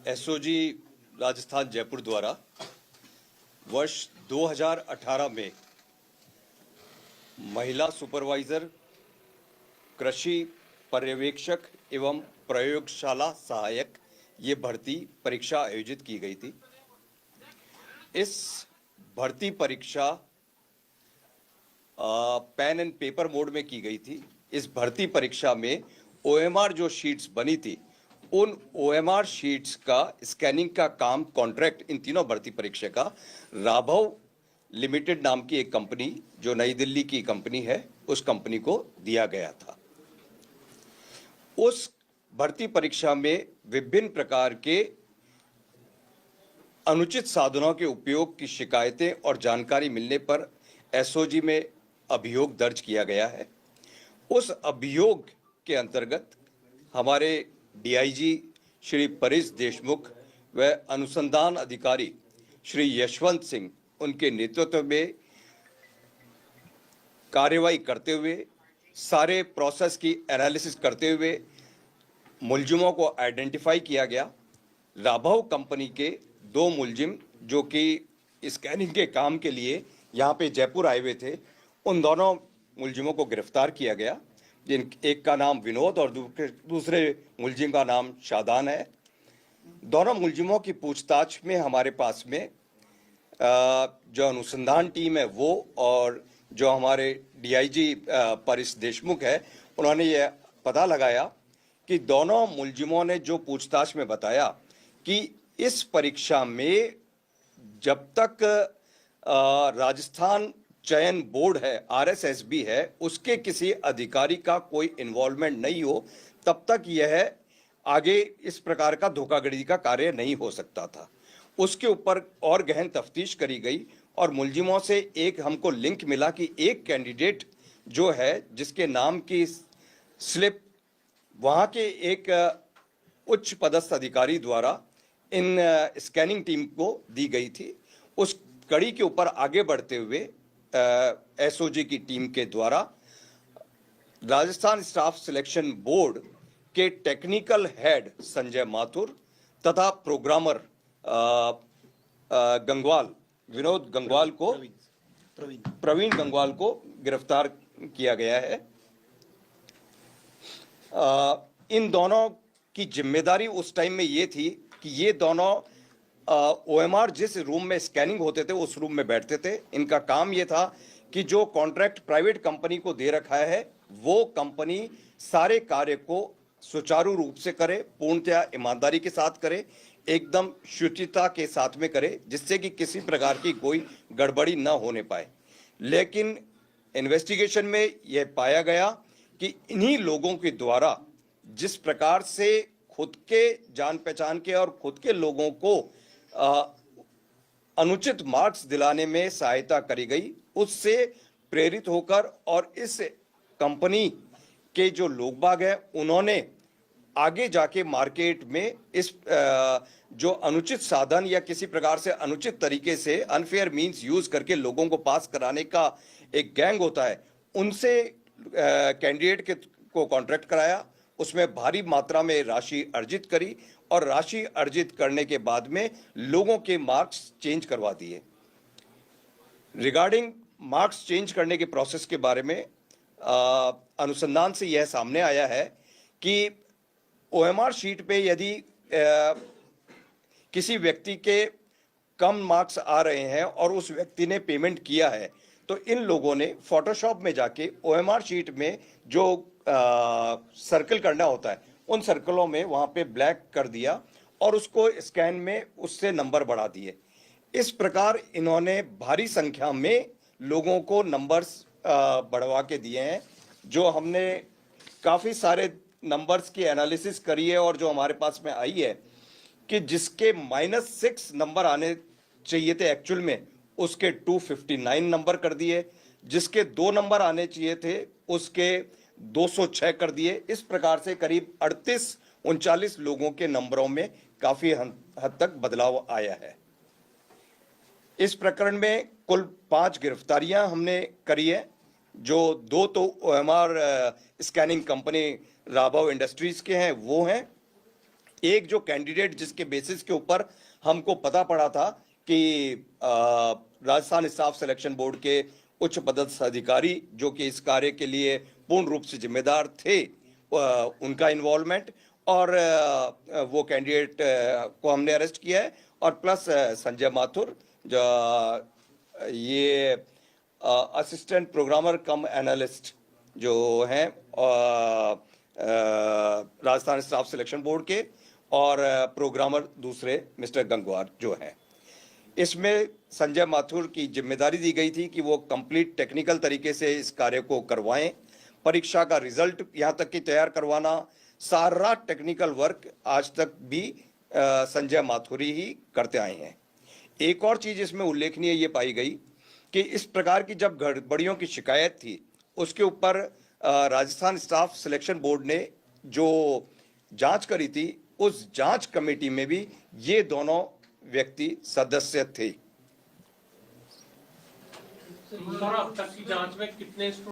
SOG Rajasthan Jaipur द्वारा वर्ष 2018 में महिला सुपरवाइजर, कृषि पर्यवेक्षक एवं प्रयोगशाला सहायक ये भर्ती परीक्षा आयोजित की गई थी। इस भर्ती परीक्षा पेन एंड पेपर मोड में की गई थी। इस भर्ती परीक्षा में ओएमआर जो शीट्स बनी थी, उन ओएमआर शीट्स का स्कैनिंग का काम कॉन्ट्रैक्ट इन तीनों भर्ती परीक्षा का राघव लिमिटेड नाम की एक कंपनी जो नई दिल्ली की कंपनी है, उस कंपनी को दिया गया था। उस भर्ती परीक्षा में विभिन्न प्रकार के अनुचित साधनों के उपयोग की शिकायतें और जानकारी मिलने पर एसओजी में अभियोग दर्ज किया गया है। उस अभियोग के अंतर्गत हमारे डीआईजी श्री परेश देशमुख व अनुसंधान अधिकारी श्री यशवंत सिंह उनके नेतृत्व में कार्यवाही करते हुए, सारे प्रोसेस की एनालिसिस करते हुए मुलजिमों को आइडेंटिफाई किया गया। राघव कंपनी के 2 मुलजिम जो कि स्कैनिंग के काम के लिए यहाँ पे जयपुर आए हुए थे, उन दोनों मुलजिमों को गिरफ्तार किया गया। जिन एक का नाम विनोद और दूसरे मुलजिम का नाम शादान है। दोनों मुलजिमों की पूछताछ में हमारे पास में जो अनुसंधान टीम है वो और जो हमारे डीआईजी परेश देशमुख है, उन्होंने ये पता लगाया कि दोनों मुलजिमों ने जो पूछताछ में बताया कि इस परीक्षा में जब तक राजस्थान चयन बोर्ड है, आरएसएसबी है, उसके किसी अधिकारी का कोई इन्वॉल्वमेंट नहीं हो, तब तक यह आगे इस प्रकार का धोखाधड़ी का कार्य नहीं हो सकता था। उसके ऊपर और गहन तफ्तीश करी गई और मुलजिमों से एक हमको लिंक मिला कि एक कैंडिडेट जो है, जिसके नाम की स्लिप वहाँ के एक उच्च पदस्थ अधिकारी द्वारा इन स्कैनिंग टीम को दी गई थी। उस कड़ी के ऊपर आगे बढ़ते हुए एसओजी की टीम के द्वारा राजस्थान स्टाफ सिलेक्शन बोर्ड के टेक्निकल हेड संजय माथुर तथा प्रोग्रामर गंगवाल, विनोद गंगवाल को, प्रवीण गंगवाल को गिरफ्तार किया गया है। इन दोनों की जिम्मेदारी उस टाइम में ये थी कि ये दोनों ओएमआर जिस रूम में स्कैनिंग होते थे उस रूम में बैठते थे। इनका काम ये था कि जो कॉन्ट्रैक्ट प्राइवेट कंपनी को दे रखा है वो कंपनी सारे कार्य को सुचारू रूप से करे, पूर्णतया ईमानदारी के साथ करे, एकदम शुचिता के साथ में करे, जिससे कि किसी प्रकार की कोई गड़बड़ी न होने पाए। लेकिन इन्वेस्टिगेशन में यह पाया गया कि इन्हीं लोगों के द्वारा जिस प्रकार से खुद के जान पहचान के और खुद के लोगों को अनुचित मार्क्स दिलाने में सहायता करी गई, उससे प्रेरित होकर और इस कंपनी के जो लोग बाग हैं, उन्होंने आगे जाके मार्केट में इस जो अनुचित साधन या किसी प्रकार से अनुचित तरीके से अनफेयर मींस यूज करके लोगों को पास कराने का एक गैंग होता है, उनसे कैंडिडेट को कॉन्ट्रैक्ट कराया। उसमें भारी मात्रा में राशि अर्जित करी और राशि अर्जित करने के बाद में लोगों के मार्क्स चेंज करवा दिए। रिगार्डिंग मार्क्स चेंज करने के प्रोसेस के बारे में अनुसंधान से यह सामने आया है कि ओएमआर शीट पे यदि किसी व्यक्ति के कम मार्क्स आ रहे हैं और उस व्यक्ति ने पेमेंट किया है, तो इन लोगों ने फोटोशॉप में जाके ओएमआर शीट में जो सर्कल करना होता है, उन सर्कलों में वहां पे ब्लैक कर दिया और उसको स्कैन में उससे नंबर बढ़ा दिए। इस प्रकार इन्होंने भारी संख्या में लोगों को नंबर्स बढ़वा के दिए हैं। जो हमने काफ़ी सारे नंबर्स की एनालिसिस करी है और जो हमारे पास में आई है कि जिसके -6 नंबर आने चाहिए थे एक्चुअल में, उसके 259 नंबर कर दिए। जिसके 2 नंबर आने चाहिए थे उसके 206 कर दिए। इस प्रकार से करीब 38-39 लोगों के नंबरों में काफी हद तक बदलाव आया है। इस प्रकरण में कुल 5 गिरफ्तारियां हमने करी है, जो 2 तो OMR scanning company Raghav industries के हैं वो हैं, एक जो कैंडिडेट जिसके बेसिस के ऊपर हमको पता पड़ा था कि राजस्थान स्टाफ सिलेक्शन बोर्ड के उच्च पदस्थ अधिकारी जो कि इस कार्य के लिए पूर्ण रूप से जिम्मेदार थे, उनका इन्वॉल्वमेंट, और वो कैंडिडेट को हमने अरेस्ट किया है। और प्लस संजय माथुर, जो ये असिस्टेंट प्रोग्रामर कम एनालिस्ट जो हैं राजस्थान स्टाफ सिलेक्शन बोर्ड के, और प्रोग्रामर दूसरे मिस्टर गंगवार जो हैं। इसमें संजय माथुर की जिम्मेदारी दी गई थी कि वो कंप्लीट टेक्निकल तरीके से इस कार्य को करवाएं, परीक्षा का रिजल्ट यहाँ तक कि तैयार करवाना, सारा टेक्निकल वर्क आज तक भी संजय माथुर ही करते आए हैं। एक और चीज इसमें उल्लेखनीय ये पाई गई कि इस प्रकार की जब गड़बड़ियों की शिकायत थी, उसके ऊपर राजस्थान स्टाफ सिलेक्शन बोर्ड ने जो जांच करी थी, उस जांच कमेटी में भी ये दोनों व्यक्ति सदस्य थे। सर, अब तक की जांच में कितने